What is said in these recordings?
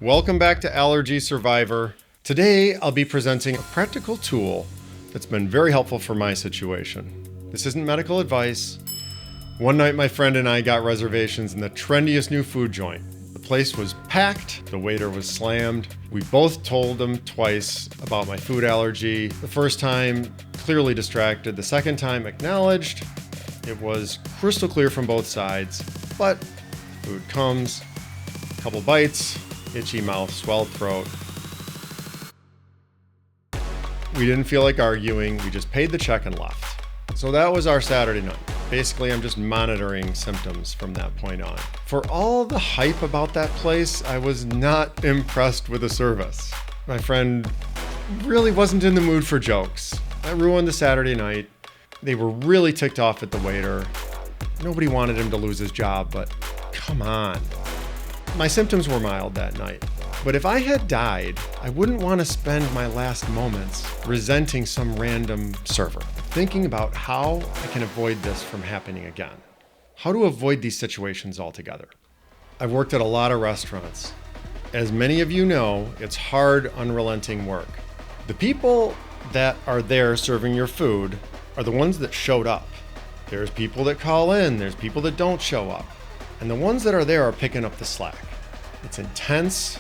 Welcome back to Allergy Survivor. Today, I'll be presenting a practical tool that's been very helpful for my situation. This isn't medical advice. One night, my friend and I got reservations in the trendiest new food joint. The place was packed, the waiter was slammed. We both told him twice about my food allergy. The first time, clearly distracted. The second time, acknowledged. It was crystal clear from both sides, but food comes, a couple bites, itchy mouth, swelled throat. We didn't feel like arguing, we just paid the check and left. So that was our Saturday night. Basically, I'm just monitoring symptoms from that point on. For all the hype about that place, I was not impressed with the service. My friend really wasn't in the mood for jokes. I ruined the Saturday night. They were really ticked off at the waiter. Nobody wanted him to lose his job, but come on. My symptoms were mild that night, but if I had died, I wouldn't want to spend my last moments resenting some random server, thinking about how I can avoid this from happening again. How to avoid these situations altogether. I've worked at a lot of restaurants. As many of you know, it's hard, unrelenting work. The people that are there serving your food are the ones that showed up. There's people that call in, there's people that don't show up. And the ones that are there are picking up the slack. It's intense,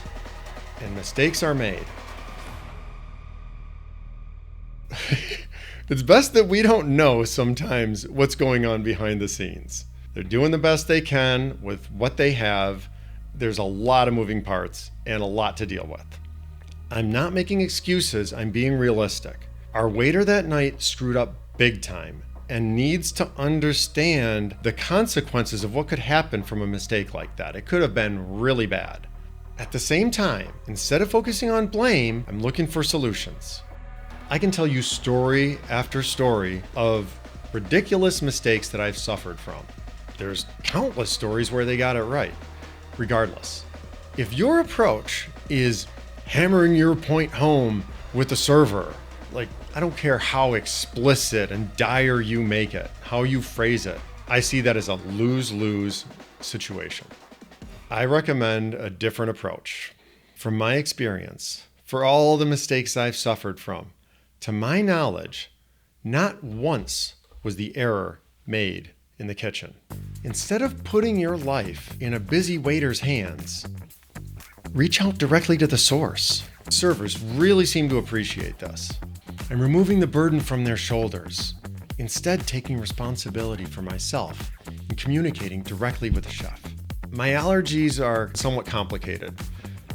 and mistakes are made. It's best that we don't know sometimes what's going on behind the scenes. They're doing the best they can with what they have. There's a lot of moving parts and a lot to deal with. I'm not making excuses, I'm being realistic. Our waiter that night screwed up big time and needs to understand the consequences of what could happen from a mistake like that. It could have been really bad. At the same time, instead of focusing on blame, I'm looking for solutions. I can tell you story after story of ridiculous mistakes that I've suffered from. There's countless stories where they got it right. Regardless, if your approach is hammering your point home with the server, like, I don't care how explicit and dire you make it, how you phrase it, I see that as a lose-lose situation. I recommend a different approach. From my experience, for all the mistakes I've suffered from, to my knowledge, not once was the error made in the kitchen. Instead of putting your life in a busy waiter's hands, reach out directly to the source. Servers really seem to appreciate this. I'm removing the burden from their shoulders, instead taking responsibility for myself and communicating directly with the chef. My allergies are somewhat complicated,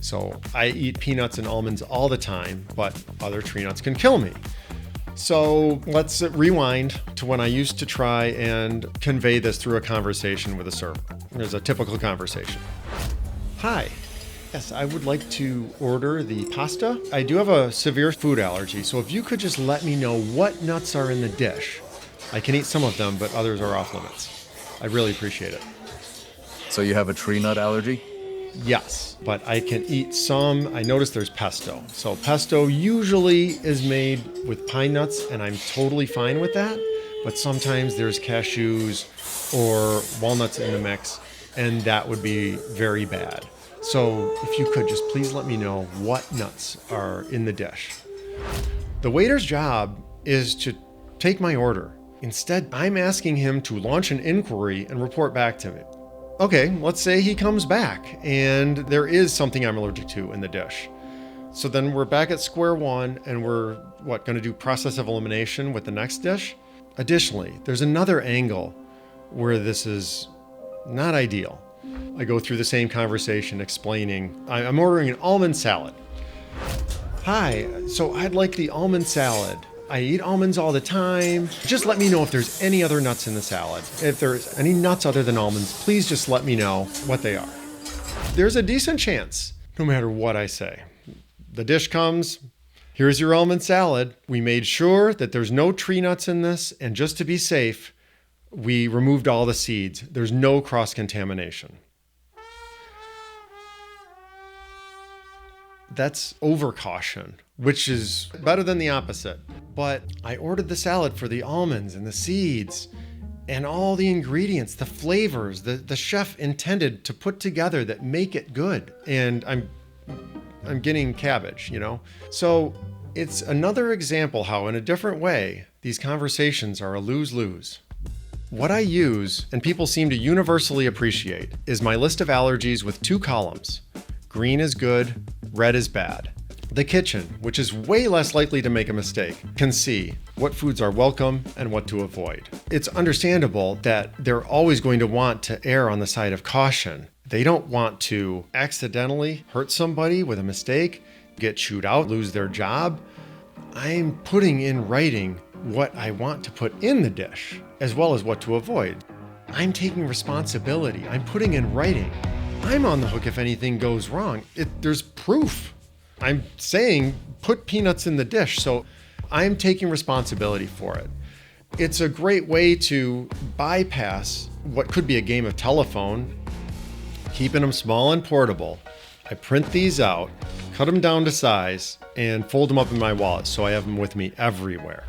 so I eat peanuts and almonds all the time, but other tree nuts can kill me. So let's rewind to when I used to try and convey this through a conversation with a server. There's a typical conversation. Hi. Yes, I would like to order the pasta. I do have a severe food allergy, so if you could just let me know what nuts are in the dish. I can eat some of them, but others are off limits. I'd really appreciate it. So you have a tree nut allergy? Yes, but I can eat some. I noticed there's pesto. So pesto usually is made with pine nuts, and I'm totally fine with that. But sometimes there's cashews or walnuts in the mix, and that would be very bad. So if you could just please let me know what nuts are in the dish. The waiter's job is to take my order. Instead, I'm asking him to launch an inquiry and report back to me. Okay, let's say he comes back and there is something I'm allergic to in the dish. So then we're back at square one and we're, going to do process of elimination with the next dish? Additionally, there's another angle where this is not ideal. I go through the same conversation explaining, I'm ordering an almond salad. Hi, so I'd like the almond salad. I eat almonds all the time. Just let me know if there's any other nuts in the salad. If there's any nuts other than almonds, please just let me know what they are. There's a decent chance, no matter what I say. The dish comes, here's your almond salad. We made sure that there's no tree nuts in this, and just to be safe, we removed all the seeds. There's no cross-contamination. That's overcaution, which is better than the opposite. But I ordered the salad for the almonds and the seeds and all the ingredients, the flavors the chef intended to put together that make it good. And I'm I'm getting cabbage, So it's another example how, in a different way, these conversations are a lose-lose. What I use, and people seem to universally appreciate, is my list of allergies with 2 columns. Green is good, red is bad. The kitchen, which is way less likely to make a mistake, can see what foods are welcome and what to avoid. It's understandable that they're always going to want to err on the side of caution. They don't want to accidentally hurt somebody with a mistake, get chewed out, lose their job. I'm putting in writing what I want to put in the dish, as well as what to avoid. I'm taking responsibility. I'm putting in writing. I'm on the hook if anything goes wrong. There's proof. I'm saying put peanuts in the dish, so I'm taking responsibility for it. It's a great way to bypass what could be a game of telephone, keeping them small and portable. I print these out, cut them down to size, and fold them up in my wallet so I have them with me everywhere.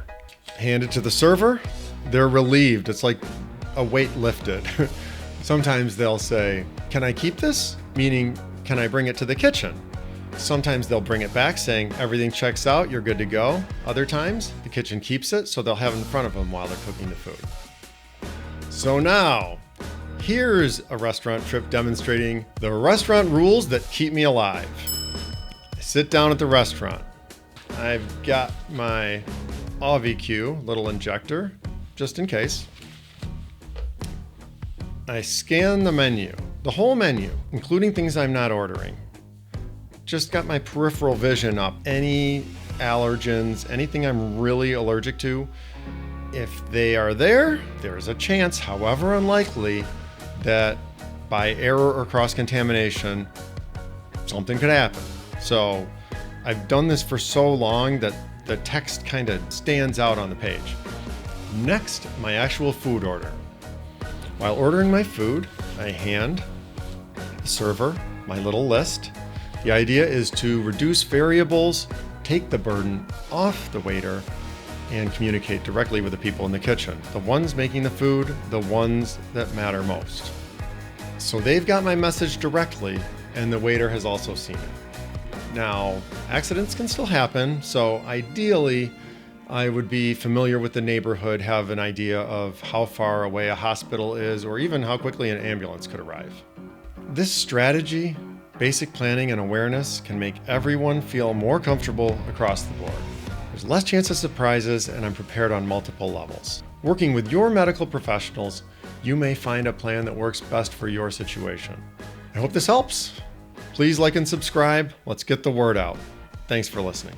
Hand it to the server, they're relieved. It's like a weight lifted. Sometimes they'll say, "Can I keep this?" Meaning, can I bring it to the kitchen? Sometimes they'll bring it back saying, "Everything checks out, you're good to go." Other times, the kitchen keeps it, so they'll have it in front of them while they're cooking the food. So now, here's a restaurant trip demonstrating the restaurant rules that keep me alive. I sit down at the restaurant. I've got my auvi-q little injector, just in case. I scan the menu, the whole menu, including things I'm not ordering. Just got my peripheral vision up. Any allergens, anything I'm really allergic to, if they are there, there's a chance, however unlikely, that by error or cross-contamination, something could happen. So I've done this for so long that the text kind of stands out on the page. Next, my actual food order. While ordering my food, I hand the server my little list. The idea is to reduce variables, take the burden off the waiter, and communicate directly with the people in the kitchen. The ones making the food, the ones that matter most. So they've got my message directly, and the waiter has also seen it. Now, accidents can still happen, so ideally, I would be familiar with the neighborhood, have an idea of how far away a hospital is, or even how quickly an ambulance could arrive. This strategy, basic planning and awareness, can make everyone feel more comfortable across the board. There's less chance of surprises, and I'm prepared on multiple levels. Working with your medical professionals, you may find a plan that works best for your situation. I hope this helps. Please like and subscribe. Let's get the word out. Thanks for listening.